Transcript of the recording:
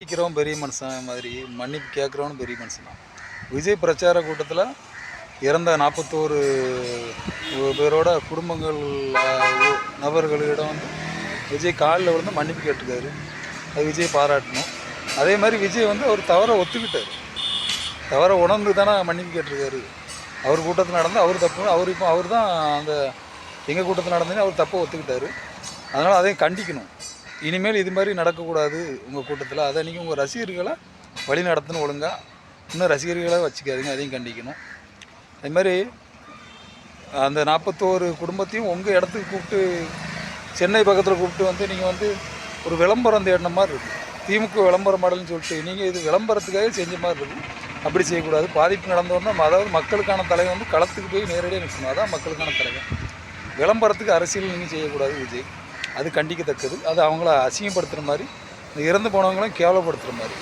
கேட்குறவன் பெரிய மனுஷன் மாதிரி மன்னிப்பு கேட்குறவனும் பெரிய மனுஷன் தான். விஜய் பிரச்சார கூட்டத்தில் இறந்த 41 பேரோட குடும்பங்கள் நபர்களிடம் வந்து விஜய் காலில் விழுந்து மன்னிப்பு கேட்டிருக்காரு. அது விஜய் பாராட்டணும். அதே மாதிரி விஜய் வந்து அவர் தவறை ஒத்துக்கிட்டார். தவறை உணர்ந்து தானே மன்னிப்பு கேட்டிருக்காரு. அவர் கூட்டத்தில் நடந்து அவர் தப்பு, அவர் தான் அந்த எங்கள் கூட்டத்தில் நடந்ததுன்னு அவர் தப்பை ஒத்துக்கிட்டார். அதனால் அதையும் கண்டிக்கணும். இனிமேல் இது மாதிரி நடக்கக்கூடாது உங்கள் கூட்டத்தில். அதை நீங்கள் உங்கள் ரசிகர்களை வழி நடத்தணும் ஒழுங்காக. இன்னும் ரசிகர்களை வச்சுக்காதீங்க, அதையும் கண்டிக்கணும். அது மாதிரி அந்த 41 குடும்பத்தையும் உங்கள் இடத்துக்கு கூப்பிட்டு சென்னை பக்கத்தில் கூப்பிட்டு வந்து நீங்கள் வந்து ஒரு விளம்பரம் தேடின மாதிரி இருக்குது. திமுக விளம்பர மாடல்னு சொல்லிட்டு நீங்கள் இது விளம்பரத்துக்காக செஞ்ச மாதிரி இருக்குது. அப்படி செய்யக்கூடாது. பாதிப்பு நடந்தோன்னா அதாவது மக்களுக்கான தலைவர் வந்து களத்துக்கு போய் நேரடியாக நிற்கணும். அதான் மக்களுக்கான தலைவர். விளம்பரத்துக்கு அரசியல் நீங்கள் செய்யக்கூடாது விஜய். அது கண்டிக்கத்தக்கது. அது அவங்கள அசிங்கப்படுத்துகிற மாதிரி, இறந்து போனவங்களையும் கேவலப்படுத்துகிற மாதிரி.